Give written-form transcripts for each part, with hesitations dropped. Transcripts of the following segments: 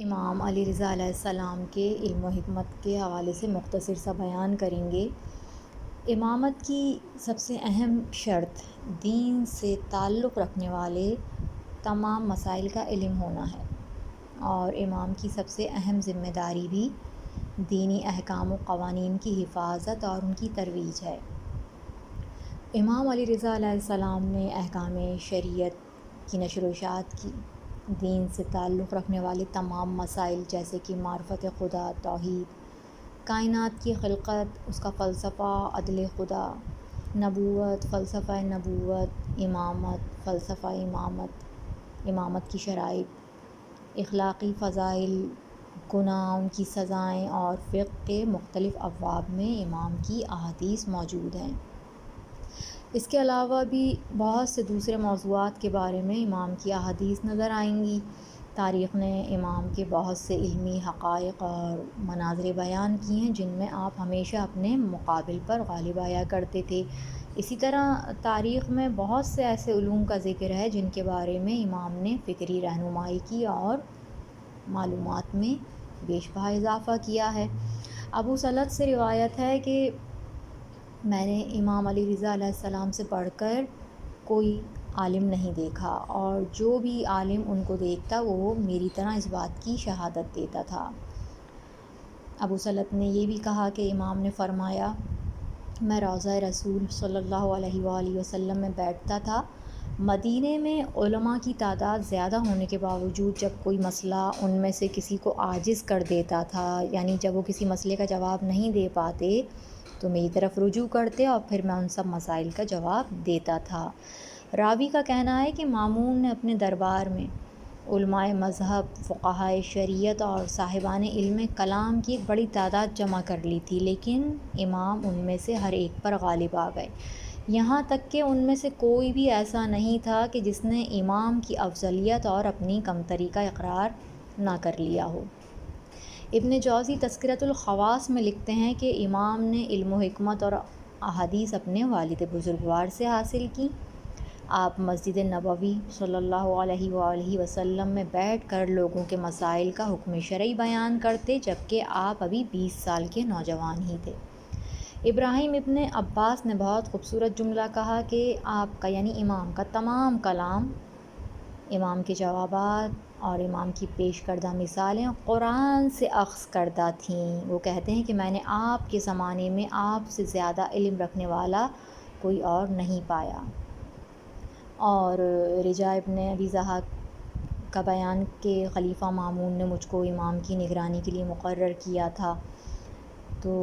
امام علی رضا علیہ السلام کے علم و حکمت کے حوالے سے مختصر سا بیان کریں گے۔ امامت کی سب سے اہم شرط دین سے تعلق رکھنے والے تمام مسائل کا علم ہونا ہے، اور امام کی سب سے اہم ذمہ داری بھی دینی احکام و قوانین کی حفاظت اور ان کی ترویج ہے۔ امام علی رضا علیہ السلام نے احکام شریعت کی نشر و اشاعت کی، دین سے تعلق رکھنے والے تمام مسائل جیسے کہ معرفت خدا، توحید، کائنات کی خلقت، اس کا فلسفہ، عدل خدا، نبوت، فلسفہ نبوت، امامت، فلسفہ امامت، امامت کی شرائط، اخلاقی فضائل، گناہ، ان کی سزائیں اور فقہ کے مختلف ابواب میں امام کی احادیث موجود ہیں۔ اس کے علاوہ بھی بہت سے دوسرے موضوعات کے بارے میں امام کی احادیث نظر آئیں گی۔ تاریخ نے امام کے بہت سے علمی حقائق اور مناظر بیان کیے ہیں جن میں آپ ہمیشہ اپنے مقابل پر غالب آیا کرتے تھے۔ اسی طرح تاریخ میں بہت سے ایسے علوم کا ذکر ہے جن کے بارے میں امام نے فکری رہنمائی کی اور معلومات میں بیش بہا اضافہ کیا ہے۔ ابو سلط سے روایت ہے کہ میں نے امام علی رضا علیہ السلام سے پڑھ کر کوئی عالم نہیں دیکھا، اور جو بھی عالم ان کو دیکھتا وہ میری طرح اس بات کی شہادت دیتا تھا۔ ابو سلط نے یہ بھی کہا کہ امام نے فرمایا، میں روضہ رسول صلی اللہ علیہ وآلہ وسلم میں بیٹھتا تھا۔ مدینے میں علماء کی تعداد زیادہ ہونے کے باوجود جب کوئی مسئلہ ان میں سے کسی کو عاجز کر دیتا تھا، یعنی جب وہ کسی مسئلے کا جواب نہیں دے پاتے تو میری طرف رجوع کرتے اور پھر میں ان سب مسائل کا جواب دیتا تھا۔ راوی کا کہنا ہے کہ مامون نے اپنے دربار میں علماء مذہب، فقہائے شریعت اور صاحبان علم کلام کی ایک بڑی تعداد جمع کر لی تھی، لیکن امام ان میں سے ہر ایک پر غالب آ گئے، یہاں تک کہ ان میں سے کوئی بھی ایسا نہیں تھا کہ جس نے امام کی افضلیت اور اپنی کمتری کا اقرار نہ کر لیا ہو۔ ابن جوزی تذکرۃ الخواص میں لکھتے ہیں کہ امام نے علم و حکمت اور احادیث اپنے والد بزرگوار سے حاصل کی۔ آپ مسجد نبوی صلی اللہ علیہ وآلہ وسلم میں بیٹھ کر لوگوں کے مسائل کا حکم شرعی بیان کرتے، جبکہ آپ ابھی 20 سال کے نوجوان ہی تھے۔ ابراہیم ابن عباس نے بہت خوبصورت جملہ کہا کہ آپ کا یعنی امام کا تمام کلام، امام کے جوابات اور امام کی پیش کردہ مثالیں قرآن سے اخذ کردہ تھیں۔ وہ کہتے ہیں کہ میں نے آپ کے زمانے میں آپ سے زیادہ علم رکھنے والا کوئی اور نہیں پایا۔ اور رجاء ابن ابی ضحاک کا بیان کہ خلیفہ مامون نے مجھ کو امام کی نگرانی کے لیے مقرر کیا تھا، تو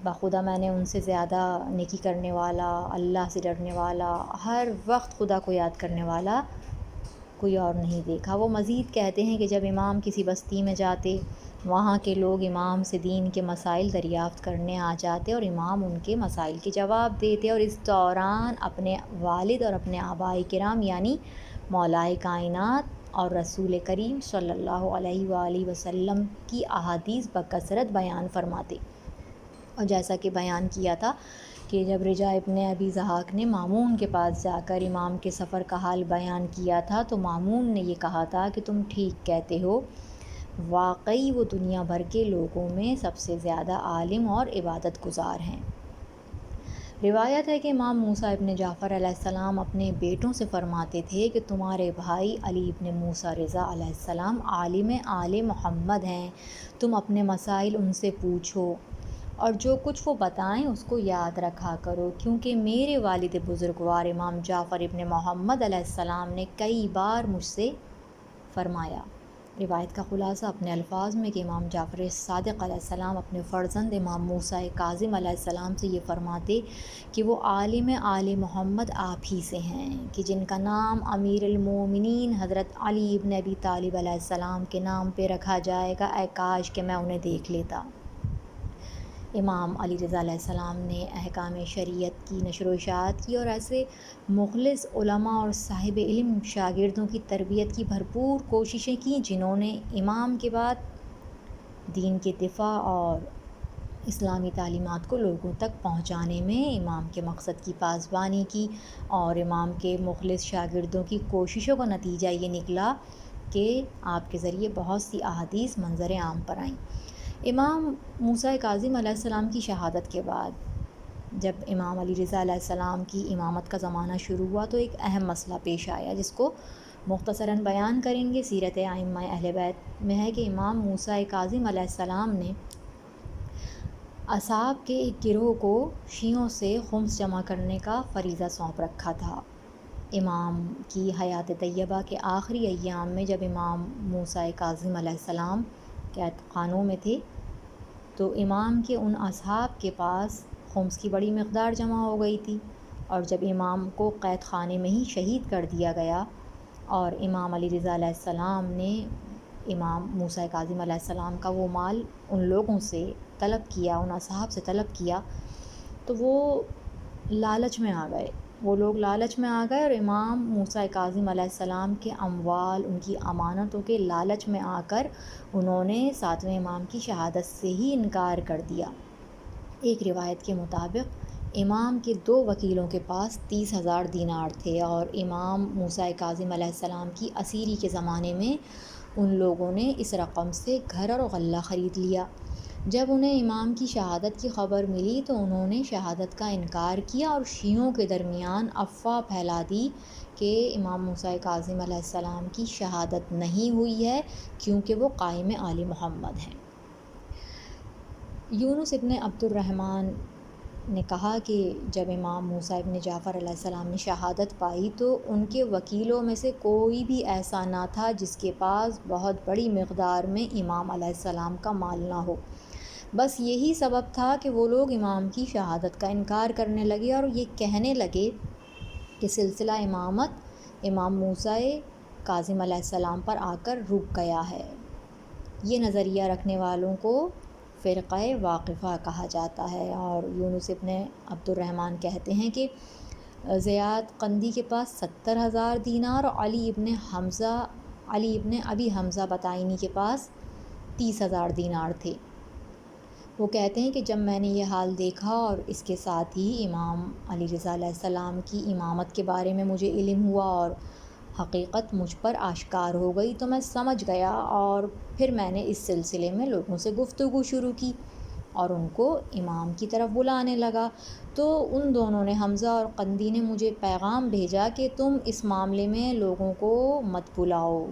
بخدا میں نے ان سے زیادہ نیکی کرنے والا، اللہ سے ڈرنے والا، ہر وقت خدا کو یاد کرنے والا کوئی اور نہیں دیکھا۔ وہ مزید کہتے ہیں کہ جب امام کسی بستی میں جاتے، وہاں کے لوگ امام سے دین کے مسائل دریافت کرنے آ جاتے اور امام ان کے مسائل کے جواب دیتے، اور اس دوران اپنے والد اور اپنے آباء کرام یعنی مولائے کائنات اور رسول کریم صلی اللہ علیہ وآلہ وسلم کی احادیث بکثرت بیان فرماتے۔ اور جیسا کہ بیان کیا تھا کہ جب رجاء ابن ابی ضحاک نے مامون کے پاس جا کر امام کے سفر کا حال بیان کیا تھا تو مامون نے یہ کہا تھا کہ تم ٹھیک کہتے ہو، واقعی وہ دنیا بھر کے لوگوں میں سب سے زیادہ عالم اور عبادت گزار ہیں۔ روایت ہے کہ امام موسیٰ ابن جعفر علیہ السلام اپنے بیٹوں سے فرماتے تھے کہ تمہارے بھائی علی ابن موسیٰ رضا علیہ السلام عالم آل محمد ہیں، تم اپنے مسائل ان سے پوچھو اور جو کچھ وہ بتائیں اس کو یاد رکھا کرو، کیونکہ میرے والد بزرگوار امام جعفر ابن محمد علیہ السلام نے کئی بار مجھ سے فرمایا۔ روایت کا خلاصہ اپنے الفاظ میں کہ امام جعفر صادق علیہ السلام اپنے فرزند امام موسیٰ کاظم علیہ السلام سے یہ فرماتے کہ وہ عالم آل محمد آپ ہی سے ہیں، کہ جن کا نام امیر المومنین حضرت علی ابن ابی طالب علیہ السلام کے نام پہ رکھا جائے گا، اے کاش کہ میں انہیں دیکھ لیتا۔ امام علی رضا علیہ السلام نے احکام شریعت کی نشر و اشاعت کی اور ایسے مخلص علماء اور صاحب علم شاگردوں کی تربیت کی بھرپور کوششیں کیں جنہوں نے امام کے بعد دین کے دفاع اور اسلامی تعلیمات کو لوگوں تک پہنچانے میں امام کے مقصد کی پاسبانی کی، اور امام کے مخلص شاگردوں کی کوششوں کا نتیجہ یہ نکلا کہ آپ کے ذریعے بہت سی احادیث منظر عام پر آئیں۔ امام موسیٰ کاظم علیہ السلام کی شہادت کے بعد جب امام علی رضا علیہ السلام کی امامت کا زمانہ شروع ہوا تو ایک اہم مسئلہ پیش آیا، جس کو مختصراً بیان کریں گے۔ سیرت ائمہ اہل بیت میں ہے کہ امام موسیٰ کاظم علیہ السلام نے اصحاب کے ایک گروہ کو شیعوں سے خمس جمع کرنے کا فریضہ سونپ رکھا تھا۔ امام کی حیات طیبہ کے آخری ایام میں جب امام موسیٰ کاظم علیہ السلام قید خانوں میں تھے تو امام کے ان اصحاب کے پاس خمس کی بڑی مقدار جمع ہو گئی تھی، اور جب امام کو قید خانے میں ہی شہید کر دیا گیا اور امام علی رضا علیہ السلام نے امام موسیٰ کاظم علیہ السلام کا وہ مال ان لوگوں سے طلب کیا، ان اصحاب سے طلب کیا، تو وہ لالچ میں آ گئے۔ وہ لوگ لالچ میں آ گئے اور امام موسیٰ کاظم علیہ السلام کے اموال، ان کی امانتوں کے لالچ میں آ کر انہوں نے 7ویں امام کی شہادت سے ہی انکار کر دیا۔ ایک روایت کے مطابق امام کے 2 وکیلوں کے پاس 30,000 دینار تھے، اور امام موسیٰ کاظم علیہ السلام کی اسیری کے زمانے میں ان لوگوں نے اس رقم سے گھر اور غلہ خرید لیا۔ جب انہیں امام کی شہادت کی خبر ملی تو انہوں نے شہادت کا انکار کیا اور شیعوں کے درمیان افواہ پھیلا دی کہ امام موسیٰ کاظم علیہ السلام کی شہادت نہیں ہوئی ہے کیونکہ وہ قائم آل محمد ہیں۔ یونس ابن عبد الرحمن نے کہا کہ جب امام موسیٰ ابن جعفر علیہ السلام نے شہادت پائی تو ان کے وکیلوں میں سے کوئی بھی ایسا نہ تھا جس کے پاس بہت بڑی مقدار میں امام علیہ السلام کا مال نہ ہو۔ بس یہی سبب تھا کہ وہ لوگ امام کی شہادت کا انکار کرنے لگے اور یہ کہنے لگے کہ سلسلہ امامت امام موسیٰ کاظم علیہ السلام پر آ کر رک گیا ہے۔ یہ نظریہ رکھنے والوں کو فرقہ واقفہ کہا جاتا ہے، اور یونس ابن عبد الرحمن کہتے ہیں کہ زیاد قندی کے پاس 70,000 دینار اور علی ابن ابی حمزہ بطائنی کے پاس 30,000 دینار تھے۔ وہ کہتے ہیں کہ جب میں نے یہ حال دیکھا اور اس کے ساتھ ہی امام علی رضا علیہ السلام کی امامت کے بارے میں مجھے علم ہوا اور حقیقت مجھ پر آشکار ہو گئی تو میں سمجھ گیا، اور پھر میں نے اس سلسلے میں لوگوں سے گفتگو شروع کی اور ان کو امام کی طرف بلانے لگا۔ تو ان دونوں نے، حمزہ اور قندی نے، مجھے پیغام بھیجا کہ تم اس معاملے میں لوگوں کو مت بلاؤ،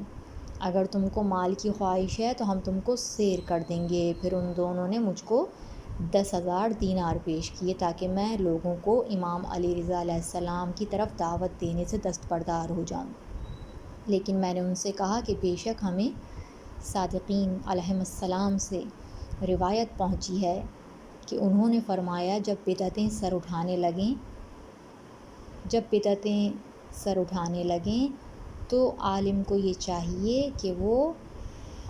اگر تم کو مال کی خواہش ہے تو ہم تم کو سیر کر دیں گے۔ پھر ان دونوں نے مجھ کو 10,000 دینار پیش کیے تاکہ میں لوگوں کو امام علی رضا علیہ السلام کی طرف دعوت دینے سے دستبردار ہو جاؤں، لیکن میں نے ان سے کہا کہ بے شک ہمیں صادقین علیہم السلام سے روایت پہنچی ہے کہ انہوں نے فرمایا جب بدعتیں سر اٹھانے لگیں تو عالم کو یہ چاہیے کہ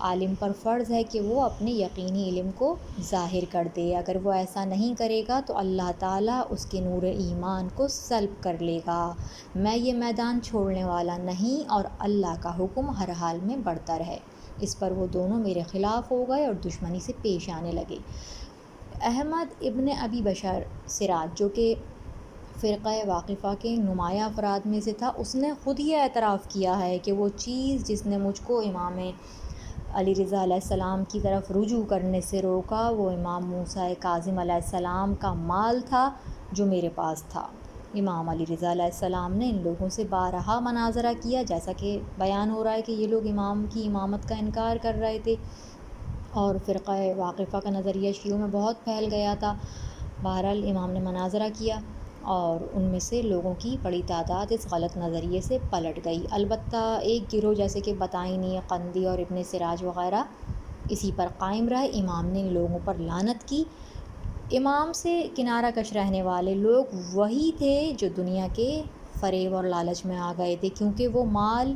عالم پر فرض ہے کہ وہ اپنے یقینی علم کو ظاہر کر دے، اگر وہ ایسا نہیں کرے گا تو اللہ تعالیٰ اس کے نور ایمان کو سلب کر لے گا۔ میں یہ میدان چھوڑنے والا نہیں اور اللہ کا حکم ہر حال میں برتر ہے۔ اس پر وہ دونوں میرے خلاف ہو گئے اور دشمنی سے پیش آنے لگے۔ احمد ابن ابی بشر سراج جو کہ فرقہ واقفہ کے نمایاں افراد میں سے تھا، اس نے خود یہ اعتراف کیا ہے کہ وہ چیز جس نے مجھ کو امام علی رضا علیہ السلام کی طرف رجوع کرنے سے روکا وہ امام موسیٰ کاظم علیہ السلام کا مال تھا جو میرے پاس تھا۔ امام علی رضا علیہ السلام نے ان لوگوں سے بارہا مناظرہ کیا، جیسا کہ بیان ہو رہا ہے کہ یہ لوگ امام کی امامت کا انکار کر رہے تھے اور فرقہ واقفہ کا نظریہ شیعوں میں بہت پھیل گیا تھا۔ بہرحال امام نے مناظرہ کیا اور ان میں سے لوگوں کی بڑی تعداد اس غلط نظریے سے پلٹ گئی، البتہ ایک گروہ جیسے کہ بطائنی، قندی اور ابن سراج وغیرہ اسی پر قائم رہے۔ امام نے ان لوگوں پر لعنت کی۔ امام سے کنارہ کش رہنے والے لوگ وہی تھے جو دنیا کے فریب اور لالچ میں آ گئے تھے، کیونکہ وہ مال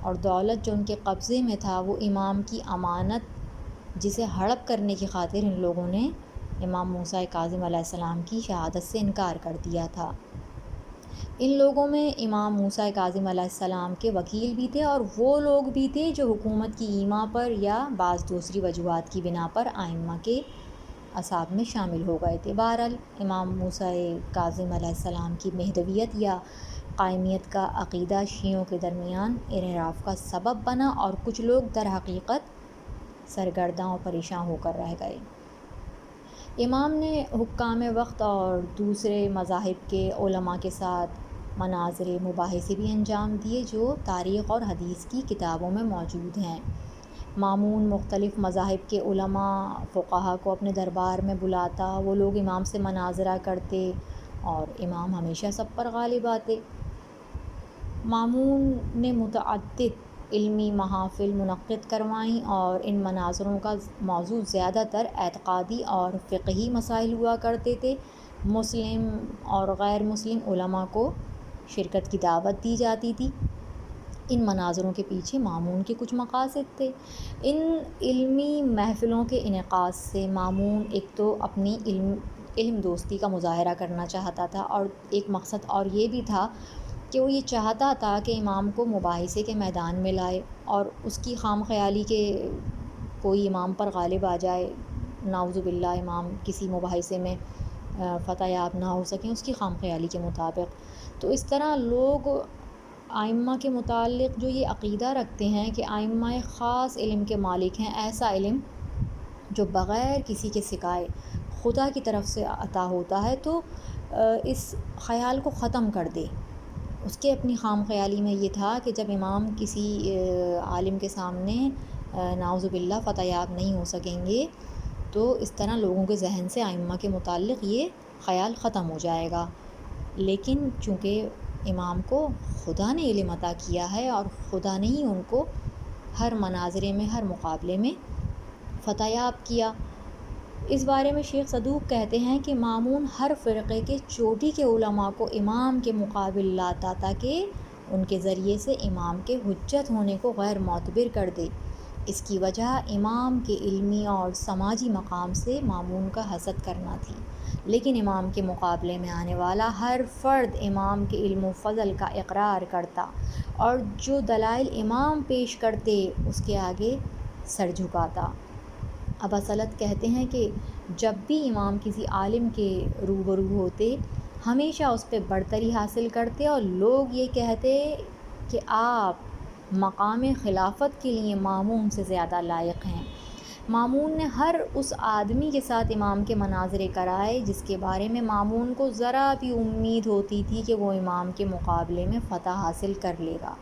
اور دولت جو ان کے قبضے میں تھا وہ امام کی امانت جسے ہڑپ کرنے کی خاطر ان لوگوں نے امام موسیٰ کاظم علیہ السلام کی شہادت سے انکار کر دیا تھا۔ ان لوگوں میں امام موسیٰ کاظم علیہ السلام کے وکیل بھی تھے اور وہ لوگ بھی تھے جو حکومت کی ایما پر یا بعض دوسری وجوہات کی بنا پر ائمہ کے اصحاب میں شامل ہو گئے تھے۔ بہرحال امام موسیٰ کاظم علیہ السلام کی مہدویت یا قائمیت کا عقیدہ شیعوں کے درمیان انحراف کا سبب بنا اور کچھ لوگ در حقیقت سرگرداں اور پریشان ہو کر رہ گئے۔ امام نے حکام وقت اور دوسرے مذاہب کے علماء کے ساتھ مناظرے مباحثے بھی انجام دیے جو تاریخ اور حدیث کی کتابوں میں موجود ہیں۔ مامون مختلف مذاہب کے علماء فقہا کو اپنے دربار میں بلاتا، وہ لوگ امام سے مناظرہ کرتے اور امام ہمیشہ سب پر غالب آتے۔ مامون نے متعدد علمی محافل منعقد کروائیں اور ان مناظروں کا موضوع زیادہ تر اعتقادی اور فقہی مسائل ہوا کرتے تھے۔ مسلم اور غیر مسلم علماء کو شرکت کی دعوت دی جاتی تھی۔ ان مناظروں کے پیچھے مامون کے کچھ مقاصد تھے۔ ان علمی محفلوں کے انعقاد سے مامون ایک تو اپنی علم دوستی کا مظاہرہ کرنا چاہتا تھا، اور ایک مقصد اور یہ بھی تھا کہ وہ یہ چاہتا تھا کہ امام کو مباحثے کے میدان میں لائے اور اس کی خام خیالی کہ کوئی امام پر غالب آ جائے، نعوذ باللہ امام کسی مباحثے میں فتح یاب نہ ہو سکیں اس کی خام خیالی کے مطابق۔ تو اس طرح لوگ ائمہ کے متعلق جو یہ عقیدہ رکھتے ہیں کہ ائمہ خاص علم کے مالک ہیں، ایسا علم جو بغیر کسی کے سکھائے خدا کی طرف سے عطا ہوتا ہے، تو اس خیال کو ختم کر دے۔ اس کے اپنی خام خیالی میں یہ تھا کہ جب امام کسی عالم کے سامنے نعوذ باللہ فتح یاب نہیں ہو سکیں گے تو اس طرح لوگوں کے ذہن سے ائمہ کے متعلق یہ خیال ختم ہو جائے گا۔ لیکن چونکہ امام کو خدا نے علم عطا کیا ہے اور خدا نے ہی ان کو ہر مناظرے میں ہر مقابلے میں فتح یاب کیا۔ اس بارے میں شیخ صدوق کہتے ہیں کہ مامون ہر فرقے کے چوٹی کے علماء کو امام کے مقابل لاتا تاکہ ان کے ذریعے سے امام کے حجت ہونے کو غیر معتبر کر دے۔ اس کی وجہ امام کے علمی اور سماجی مقام سے مامون کا حسد کرنا تھی، لیکن امام کے مقابلے میں آنے والا ہر فرد امام کے علم و فضل کا اقرار کرتا اور جو دلائل امام پیش کرتے اس کے آگے سر جھکاتا۔ ابا سلط کہتے ہیں کہ جب بھی امام کسی عالم کے روبرو ہوتے ہمیشہ اس پہ برتری حاصل کرتے اور لوگ یہ کہتے کہ آپ مقام خلافت کے لیے مامون سے زیادہ لائق ہیں۔ مامون نے ہر اس آدمی کے ساتھ امام کے مناظرے کرائے جس کے بارے میں مامون کو ذرا بھی امید ہوتی تھی کہ وہ امام کے مقابلے میں فتح حاصل کر لے گا۔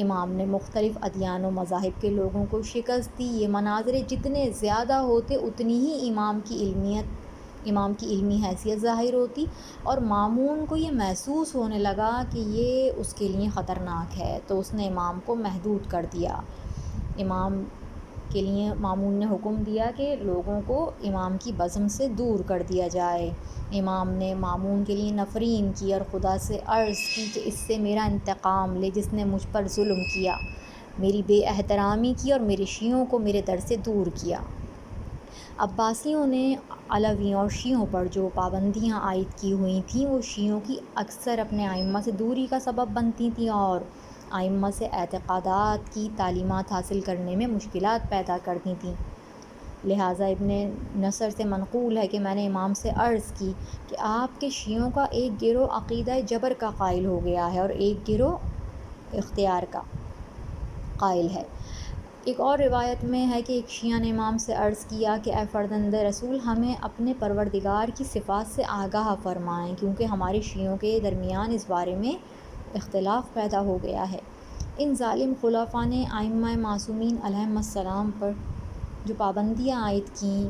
امام نے مختلف ادیان و مذاہب کے لوگوں کو شکست دی۔ یہ مناظرے جتنے زیادہ ہوتے اتنی ہی امام کی علمی حیثیت ظاہر ہوتی، اور مامون کو یہ محسوس ہونے لگا کہ یہ اس کے لیے خطرناک ہے، تو اس نے امام کو محدود کر دیا۔ امام کے لیے مامون نے حکم دیا کہ لوگوں کو امام کی بزم سے دور کر دیا جائے۔ امام نے مامون کے لیے نفرین کی اور خدا سے عرض کی کہ اس سے میرا انتقام لے جس نے مجھ پر ظلم کیا، میری بے احترامی کی اور میرے شیعوں کو میرے در سے دور کیا۔ عباسیوں نے علویوں اور شیعوں پر جو پابندیاں عائد کی ہوئی تھیں وہ شیعوں کی اکثر اپنے ائمہ سے دوری کا سبب بنتی تھیں اور ائمہ سے اعتقادات کی تعلیمات حاصل کرنے میں مشکلات پیدا کرتی تھیں۔ لہٰذا ابن نصر سے منقول ہے کہ میں نے امام سے عرض کی کہ آپ کے شیعوں کا ایک گروہ عقیدہ جبر کا قائل ہو گیا ہے اور ایک گروہ اختیار کا قائل ہے۔ ایک اور روایت میں ہے کہ ایک شیعہ نے امام سے عرض کیا کہ اے فرزند رسول، ہمیں اپنے پروردگار کی صفات سے آگاہ فرمائیں کیونکہ ہمارے شیعوں کے درمیان اس بارے میں اختلاف پیدا ہو گیا ہے۔ ان ظالم خلفاء نے ائمہ معصومین علیہم السلام پر جو پابندیاں عائد کیں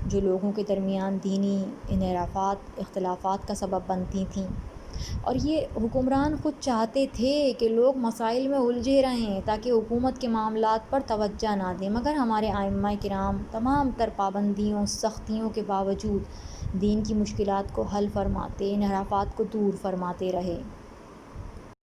جو لوگوں کے درمیان دینی انحرافات اختلافات کا سبب بنتی تھیں، اور یہ حکمران خود چاہتے تھے کہ لوگ مسائل میں الجھے رہیں تاکہ حکومت کے معاملات پر توجہ نہ دیں، مگر ہمارے ائمہ کرام تمام تر پابندیوں سختیوں کے باوجود دین کی مشکلات کو حل فرماتے، انحرافات کو دور فرماتے رہے۔